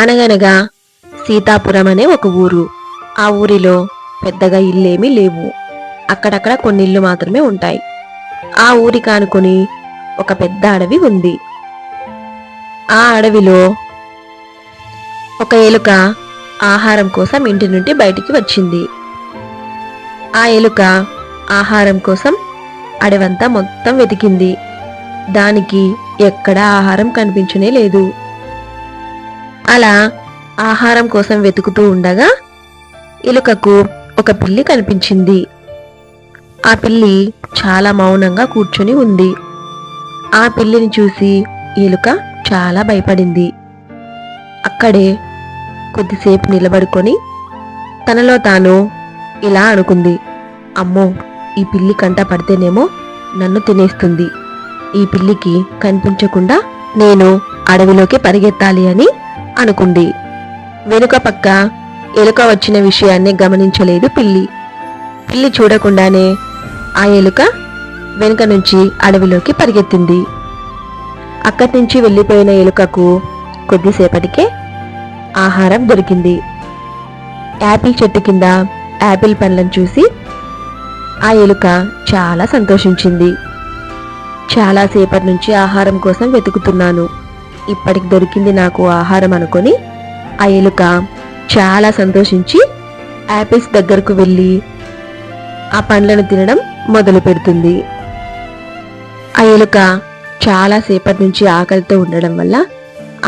అనగనగా సీతాపురం అనే ఒక ఊరు. ఆ ఊరిలో పెద్దగా ఇల్లేమీ లేవు. అక్కడక్కడ కొన్ని ఇళ్ళు మాత్రమే ఉంటాయి. ఆ ఊరికి ఆనుకొని ఒక పెద్ద అడవి ఉంది. ఆ అడవిలో ఒక ఎలుక ఆహారం కోసం ఇంటి నుండి బయటికి వచ్చింది. ఆ ఎలుక ఆహారం కోసం అడవంతా మొత్తం వెతికింది. దానికి ఎక్కడా ఆహారం కనిపించనే లేదు. అలా ఆహారం కోసం వెతుకుతూ ఉండగా ఎలుకకు ఒక పిల్లి కనిపించింది. ఆ పిల్లి చాలా మౌనంగా కూర్చొని ఉంది. ఆ పిల్లిని చూసి ఎలుక చాలా భయపడింది. అక్కడే కొద్దిసేపు నిలబడుకొని తనలో తాను ఇలా అనుకుంది, అమ్మో, ఈ పిల్లి కంట పడితేనేమో నన్ను తినేస్తుంది. ఈ పిల్లికి కనిపించకుండా నేను అడవిలోకి పరిగెత్తాలి అని అనుకుంది. వెనుక పక్క ఎలుక వచ్చిన విషయాన్ని గమనించలేదు పిల్లి. పిల్లి చూడకుండానే ఆ ఎలుక వెనుక నుంచి అడవిలోకి పరిగెత్తింది. అక్కడి నుంచి వెళ్ళిపోయిన ఎలుకకు కొద్దిసేపటికే ఆహారం దొరికింది. యాపిల్ చెట్టు కింద యాపిల్ పండ్లను చూసి ఆ ఎలుక చాలా సంతోషించింది. చాలాసేపటి నుంచి ఆహారం కోసం వెతుకుతున్నాను, ఇప్పటికి దొరికింది నాకు ఆహారం అనుకొని ఆ ఎలుక చాలా సంతోషించి యాపిల్స్ దగ్గరకు వెళ్ళి ఆ పండ్లను తినడం మొదలు పెడుతుంది. ఆ ఎలుక చాలాసేపటి నుంచి ఆకలితో ఉండడం వల్ల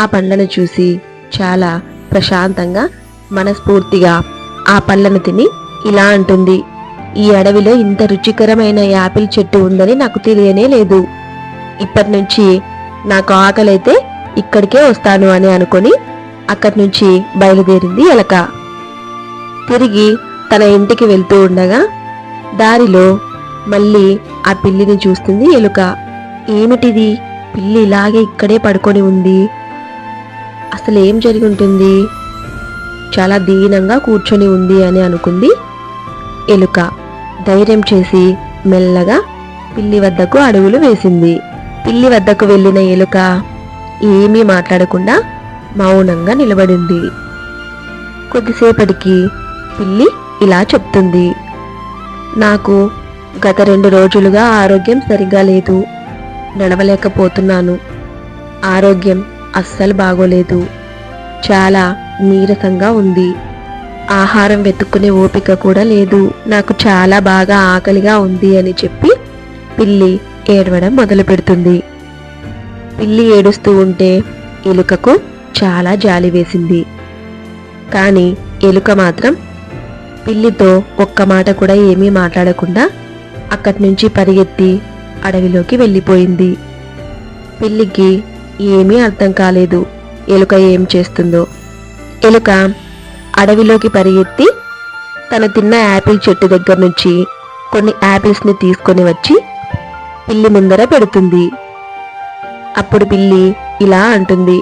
ఆ పండ్లను చూసి చాలా ప్రశాంతంగా మనస్ఫూర్తిగా ఆ పళ్ళను తిని ఇలా అంటుంది, ఈ అడవిలో ఇంత రుచికరమైన యాపిల్ చెట్టు ఉందని నాకు తెలియనే లేదు. ఇప్పటి నుంచి నాకు ఆకలైతే ఇక్కడికే వస్తాను అని అనుకొని అక్కడి నుంచి బయలుదేరింది ఎలక. తిరిగి తన ఇంటికి వెళ్తూ ఉండగా దారిలో మళ్ళీ ఆ పిల్లిని చూస్తుంది ఎలుక. ఏమిటిది, పిల్లి ఇలాగే ఇక్కడే పడుకొని ఉంది, అసలు ఏం జరిగి ఉంటుంది, చాలా దీనంగా కూర్చొని ఉంది అని అనుకుంది ఎలుక. ధైర్యం చేసి మెల్లగా పిల్లి వద్దకు అడుగులు వేసింది. పిల్లి వద్దకు వెళ్ళిన ఎలుక ఏమీ మాట్లాడకుండా మౌనంగా నిలబడింది. కొద్దిసేపటికి పిల్లి ఇలా చెప్తుంది, నాకు గత 2 రోజులుగా ఆరోగ్యం సరిగా లేదు, నడవలేకపోతున్నాను, ఆరోగ్యం అస్సలు బాగోలేదు, చాలా నీరసంగా ఉంది, ఆహారం వెతుక్కునే ఓపిక కూడా లేదు, నాకు చాలా బాగా ఆకలిగా ఉంది అని చెప్పి పిల్లి ఏడవడం మొదలు పెడుతుంది. పిల్లి ఏడుస్తూ ఉంటే ఎలుకకు చాలా జాలి వేసింది. కానీ ఎలుక మాత్రం పిల్లితో ఒక్క మాట కూడా ఏమీ మాట్లాడకుండా అక్కడి నుంచి పరిగెత్తి అడవిలోకి వెళ్ళిపోయింది. పిల్లికి ఏమీ అర్థం కాలేదు ఎలుక ఏం చేస్తుందో. ఎలుక అడవిలోకి పరిగెత్తి తను తిన్న యాపిల్ చెట్టు దగ్గర నుంచి కొన్ని యాపిల్స్ని తీసుకొని వచ్చి పిల్లి ముందర పెడుతుంది. అప్పుడు పిల్లి ఇలా అంటుంది,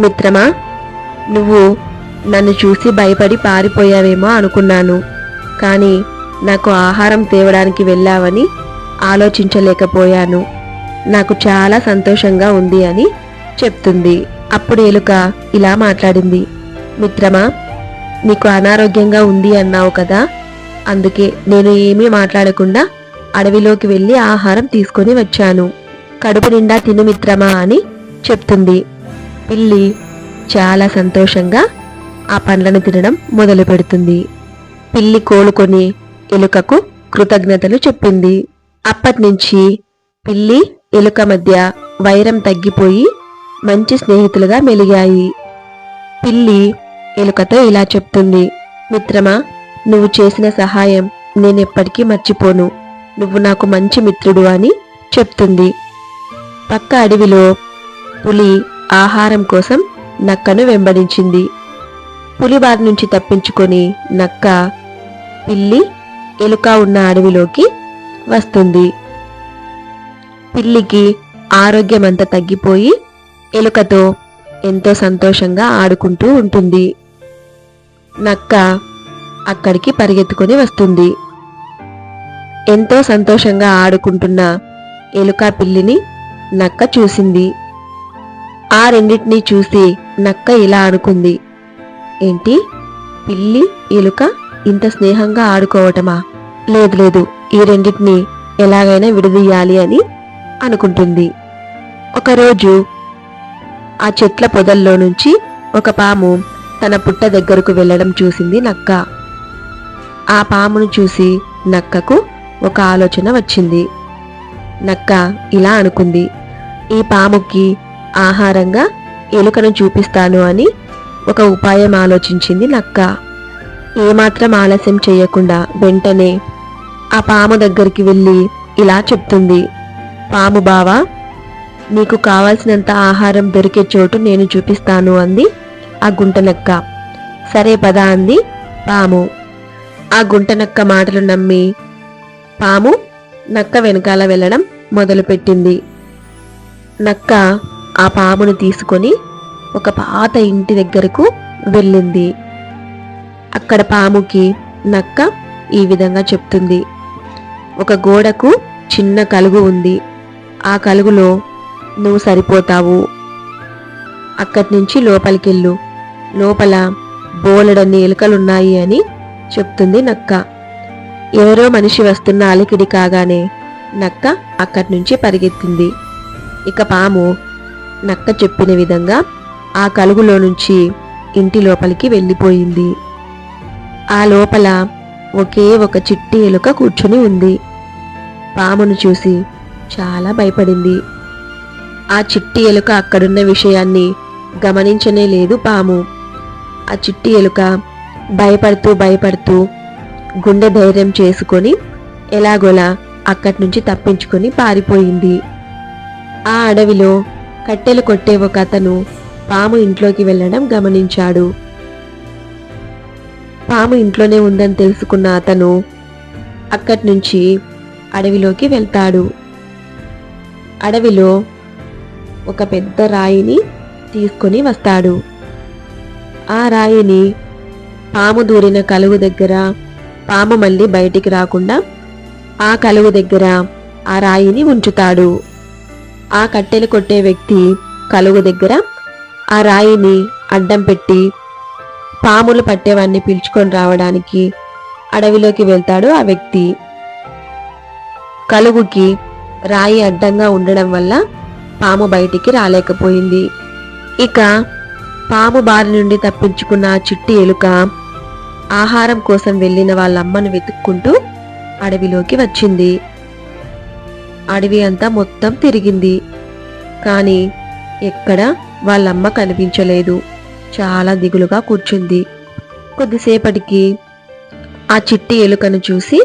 మిత్రమా, నువ్వు నన్ను చూసి భయపడి పారిపోయావేమో అనుకున్నాను, కానీ నాకు ఆహారం తేవడానికి వెళ్ళావని ఆలోచించలేకపోయాను, నాకు చాలా సంతోషంగా ఉంది అని చెప్తుంది. అప్పుడు ఎలుక ఇలా మాట్లాడింది, మిత్రమా, నీకు అనారోగ్యంగా ఉంది అన్నావు కదా, అందుకే నేను ఏమీ మాట్లాడకుండా అడవిలోకి వెళ్ళి ఆహారం తీసుకొని వచ్చాను, కడుపు నిండా తిను మిత్రమా అని చెప్తుంది. పిల్లి చాలా సంతోషంగా ఆ పండ్లను తినడం మొదలు పెడుతుంది. పిల్లి కోలుకొని ఎలుకకు కృతజ్ఞతలు చెప్పింది. అప్పటినుంచి పిల్లి ఎలుక మధ్య వైరం తగ్గిపోయి మంచి స్నేహితులుగా మెలిగాయి. పిల్లి ఎలుకతో ఇలా చెప్తుంది, మిత్రమా, నువ్వు చేసిన సహాయం నేనెప్పటికీ మర్చిపోను, నువ్వు నాకు మంచి మిత్రుడు అని చెప్తుంది. పక్క అడవిలో పులి ఆహారం కోసం నక్కను వెంబడించింది. పులి బారి నుంచి తప్పించుకొని నక్క పిల్లి ఎలుక ఉన్న అడవిలోకి వస్తుంది. పిల్లికి ఆరోగ్యమంతా తగ్గిపోయి ఎలుకతో ఎంతో సంతోషంగా ఆడుకుంటూ ఉంటుంది. నక్క అక్కడికి పరిగెత్తుకొని వస్తుంది. ఎంతో సంతోషంగా ఆడుకుంటున్న ఎలుక పిల్లిని నక్క చూసింది. ఆ రెండింటినీ చూసి నక్క ఇలా అనుకుంది, ఏంటి, పిల్లి ఎలుక ఇంత స్నేహంగా ఆడుకోవటమా? లేదు లేదు, ఈ రెండింటినీ ఎలాగైనా విడదీయాలి అని అనుకుంటుంది. ఒకరోజు ఆ చెట్ల పొదల్లో నుంచి ఒక పాము తన పుట్ట దగ్గరకు వెళ్ళడం చూసింది నక్క. ఆ పామును చూసి నక్కకు ఒక ఆలోచన వచ్చింది. నక్క ఇలా అనుకుంది, ఈ పాముకి ఆహారంగా ఎలుకను చూపిస్తాను అని ఒక ఉపాయం ఆలోచించింది నక్క. ఏమాత్రం ఆలస్యం చేయకుండా వెంటనే ఆ పాము దగ్గరికి వెళ్ళి ఇలా చెప్తుంది, పాము బావా, నీకు కావలసినంత ఆహారం దొరికే చోటు నేను చూపిస్తాను అంది ఆ గుంటనక్క. సరే పద అంది పాము. ఆ గుంటనక్క మాటలు నమ్మి పాము నక్క వెనకాల వెళ్ళడం మొదలుపెట్టింది. నక్క ఆ పామును తీసుకొని ఒక పాత ఇంటి దగ్గరకు వెళ్ళింది. అక్కడ పాముకి నక్క ఈ విధంగా చెప్తుంది, ఒక గోడకు చిన్న కలుగు ఉంది, ఆ కలుగులో నువ్వు సరిపోతావు, అక్కడి నుంచి లోపలికెళ్ళు, లోపల బోలెడన్ని ఎలుకలున్నాయి అని చెప్తుంది నక్క. ఎవరో మనిషి వస్తున్న అలికిడి కాగానే నక్క అక్కడి నుంచి పరిగెత్తింది. ఇక పాము నక్క చెప్పిన విధంగా ఆ కలుగులో నుంచి ఇంటి లోపలికి వెళ్ళిపోయింది. ఆ లోపల ఒకే ఒక చిట్టి ఎలుక కూర్చుని ఉంది. పామును చూసి చాలా భయపడింది. ఆ చిట్టి ఎలుక అక్కడున్న విషయాన్ని గమనించనే లేదు పాము. ఆ చిట్టి ఎలుక భయపడుతూ గుండె ధైర్యం చేసుకొని ఎలాగోలా అక్కడి నుంచి తప్పించుకొని పారిపోయింది. ఆ అడవిలో కట్టెలు కొట్టే ఒక అతను పాము ఇంట్లోకి వెళ్ళడం గమనించాడు. పాము ఇంట్లోనే ఉందని తెలుసుకున్న అతను అక్కడి నుంచి అడవిలోకి వెళ్తాడు. అడవిలో ఒక పెద్ద రాయిని తీసుకొని వస్తాడు. ఆ రాయిని పాము దూరిన కలుగు దగ్గర, పాము మళ్ళీ బయటికి రాకుండా ఆ కలుగు దగ్గర ఆ రాయిని ఉంచుతాడు. ఆ కట్టెలు కొట్టే వ్యక్తి కలుగు దగ్గర ఆ రాయిని అడ్డం పెట్టి పాములు పట్టేవాన్ని పిలుచుకొని రావడానికి అడవిలోకి వెళ్తాడు ఆ వ్యక్తి. కలుగుకి రాయి అడ్డంగా ఉండడం వల్ల పాము బయటికి రాలేకపోయింది. ఇక పాము బారి నుండి తప్పించుకున్న ఆ చిట్టి ఎలుక ఆహారం కోసం వెళ్ళిన వాళ్ళమ్మను వెతుక్కుంటూ అడవిలోకి వచ్చింది. అడవి అంతా మొత్తం తిరిగింది, కానీ ఎక్కడ వాళ్ళమ్మ కనిపించలేదు. చాలా దిగులుగా కూర్చుంది. కొద్దిసేపటికి ఆ చిట్టి ఎలుకను చూసి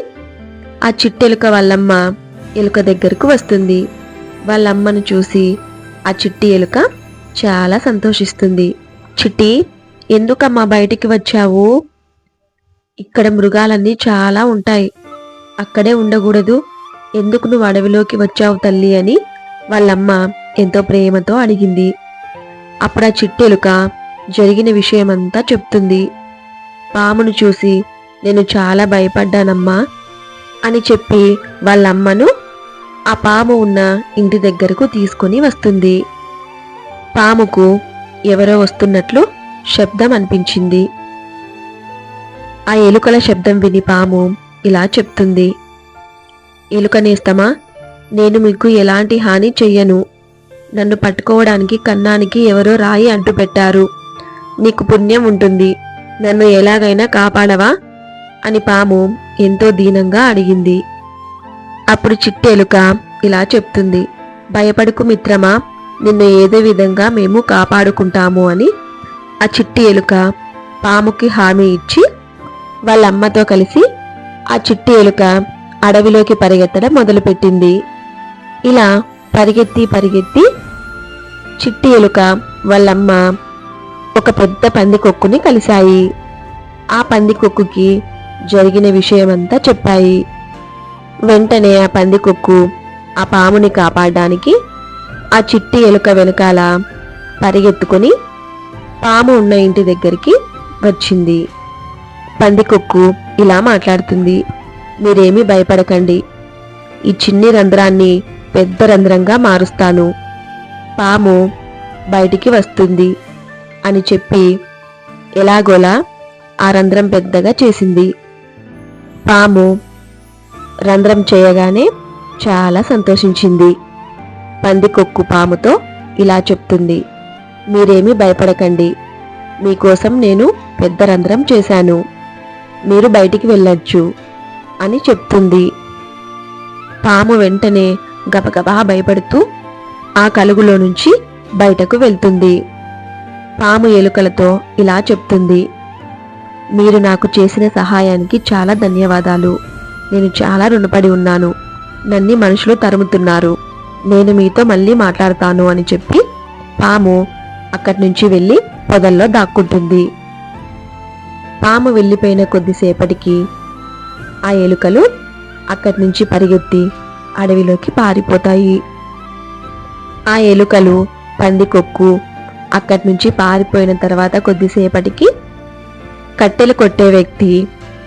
ఆ చిట్టి ఎలుక వాళ్ళమ్మ ఎలుక దగ్గరకు వస్తుంది. వాళ్ళమ్మను చూసి ఆ చిట్టి ఎలుక చాలా సంతోషిస్తుంది. చిట్టి, ఎందుకమ్మా బయటికి వచ్చావు? ఇక్కడ మృగాలన్నీ చాలా ఉంటాయి, అక్కడే ఉండకూడదు, ఎందుకు నువ్వు అడవిలోకి వచ్చావు తల్లి అని వాళ్ళమ్మ ఎంతో ప్రేమతో అడిగింది. అప్పుడు ఆ చిట్టి ఎలుక జరిగిన విషయమంతా చెప్తుంది. పామును చూసి నేను చాలా భయపడ్డానమ్మా అని చెప్పి వాళ్ళమ్మను ఆ పాము ఉన్న ఇంటి దగ్గరకు తీసుకొని వస్తుంది. పాముకు ఎవరో వస్తున్నట్లు శబ్దం అనిపించింది. ఆ ఎలుకల శబ్దం విని పాము ఇలా చెప్తుంది, ఎలుక నేస్తమా, నేను మీకు ఎలాంటి హాని చెయ్యను. నన్ను పట్టుకోవడానికి కన్నానికి ఎవరో రాయి అంటు పెట్టారు. నీకు పుణ్యం ఉంటుంది, నన్ను ఎలాగైనా కాపాడవా అని పాము ఎంతో దీనంగా అడిగింది. అప్పుడు చిట్టి ఎలుక ఇలా చెప్తుంది, భయపడకు మిత్రమా, నిన్ను ఏదో విధంగా మేము కాపాడుకుంటాము అని ఆ చిట్టి ఎలుక పాముకి హామీ ఇచ్చి వాళ్ళమ్మతో కలిసి ఆ చిట్టి ఎలుక అడవిలోకి పరిగెత్తడం మొదలుపెట్టింది. ఇలా పరిగెత్తి చిట్టి ఎలుక వాళ్ళమ్మ ఒక పెద్ద పందికొక్కుని కలిశాయి. ఆ పందికొక్కుకి జరిగిన విషయమంతా చెప్పాయి. వెంటనే ఆ పందికొక్కు ఆ పాముని కాపాడడానికి ఆ చిట్టి ఎలుక వెనకాల పరిగెత్తుకొని పాము ఉన్న ఇంటి దగ్గరికి వచ్చింది. పందికొక్కు ఇలా మాట్లాడుతుంది, మీరేమీ భయపడకండి, ఈ చిన్ని రంధ్రాన్ని పెద్ద రంధ్రంగా మారుస్తాను. పాము బయటికి వస్తుంది. అని చెప్పి ఎలాగోలా ఆ రంధ్రం పెద్దగా చేసింది. పాము రంధ్రం చేయగానే చాలా సంతోషించింది. పందికొక్కు పాముతో ఇలా చెప్తుంది, మీరేమీ భయపడకండి, మీకోసం నేను పెద్ద రంధ్రం చేశాను, మీరు బయటికి వెళ్ళొచ్చు అని చెప్తుంది. పాము వెంటనే గబగబా భయపడుతూ ఆ కలుగులో నుంచి బయటకు వెళ్తుంది. పాము ఎలుకలతో ఇలా చెప్తుంది, మీరు నాకు చేసిన సహాయానికి చాలా ధన్యవాదాలు, నేను చాలా రుణపడి ఉన్నాను, నన్ను మనుషులు తరుముతున్నారు, నేను మీతో మళ్ళీ మాట్లాడతాను అని చెప్పి పాము అక్కడి నుంచి వెళ్ళి పొదల్లో దాక్కుంటుంది. పాము వెళ్ళిపోయిన కొద్దిసేపటికి ఆ ఎలుకలు అక్కడి నుంచి పరిగెత్తి అడవిలోకి పారిపోతాయి. ఆ ఎలుకలు పందికొక్కు అక్కడి నుంచి పారిపోయిన తర్వాత కొద్దిసేపటికి కట్టెలు కొట్టే వ్యక్తి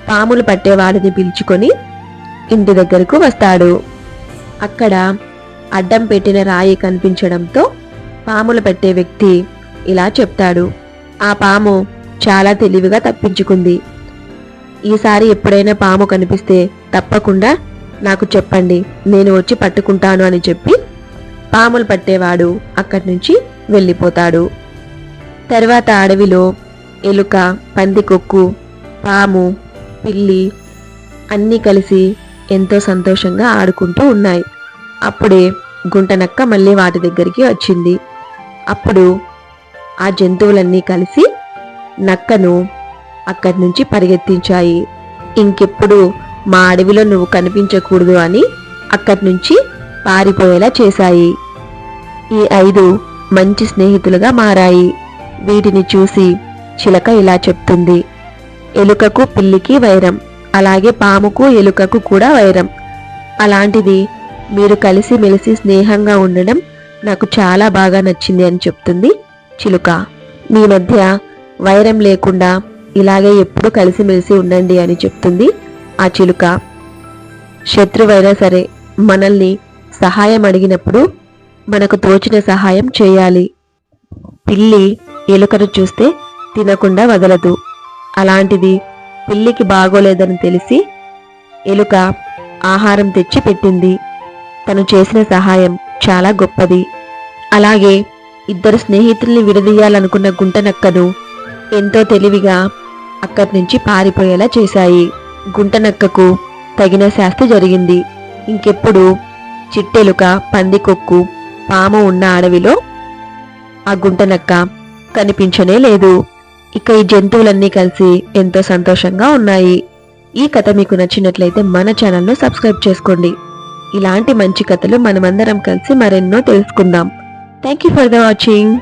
పాములు పట్టేవాడిని పిలుచుకొని ఇంటి దగ్గరకు వస్తాడు. అక్కడ అడ్డం పెట్టిన రాయి కనిపించడంతో పాములు పట్టే వ్యక్తి ఇలా చెప్తాడు, ఆ పాము చాలా తెలివిగా తప్పించుకుంది, ఈసారి ఎప్పుడైనా పాము కనిపిస్తే తప్పకుండా నాకు చెప్పండి, నేను వచ్చి పట్టుకుంటాను అని చెప్పి పాములు పట్టేవాడు అక్కడి నుంచి వెళ్ళిపోతాడు. తర్వాత అడవిలో ఎలుక, పందికొక్కు, పాము, పిల్లి అన్నీ కలిసి ఎంతో సంతోషంగా ఆడుకుంటూ ఉన్నాయి. అప్పుడే గుంటనక్క మళ్ళీ వాటి దగ్గరికి వచ్చింది. అప్పుడు ఆ జంతువులన్నీ కలిసి నక్కను అక్కడి నుంచి పరిగెత్తించాయి. ఇంకెప్పుడు మా అడవిలో నువ్వు కనిపించకూడదు అని అక్కడి నుంచి పారిపోయేలా చేశాయి. ఈ 5 మంచి స్నేహితులుగా మారాయి. వీటిని చూసి చిలక ఇలా చెప్తుంది, ఎలుకకు పిల్లికి వైరం, అలాగే పాముకు ఎలుకకు కూడా వైరం, అలాంటిది మీరు కలిసి మెలిసి స్నేహంగా ఉండడం నాకు చాలా బాగా నచ్చింది అని చెప్తుంది చిలుక. మీ మధ్య వైరం లేకుండా ఇలాగే ఎప్పుడు కలిసిమెలిసి ఉండండి అని చెప్తుంది ఆ చిలుక. శత్రువైనా సరే మనల్ని సహాయం అడిగినప్పుడు మనకు తోచిన సహాయం చేయాలి. పిల్లి ఎలుకను చూస్తే తినకుండా వదలదు, అలాంటిది పిల్లికి బాగోలేదని తెలిసి ఎలుక ఆహారం తెచ్చి పెట్టింది. తను చేసిన సహాయం చాలా గొప్పది. అలాగే ఇద్దరు స్నేహితుల్ని విడదీయాలనుకున్న గుంటనక్కను ఎంతో తెలివిగా అక్కడి నుంచి పారిపోయేలా చేశాయి. గుంటనక్కకు తగిన శాస్తి జరిగింది. ఇంకెప్పుడు చిట్టెలుక, పందికొక్కు, పాము ఉన్న అడవిలో ఆ గుంటనక్క కనిపించనే లేదు. ఇక ఈ జంతువులన్నీ కలిసి ఎంతో సంతోషంగా ఉన్నాయి. ఈ కథ మీకు నచ్చినట్లయితే మన ఛానల్ను సబ్స్క్రైబ్ చేసుకోండి. ఇలాంటి మంచి కథలు మనమందరం కలిసి మరెన్నో తెలుసుకుందాం. Thank you for the watching.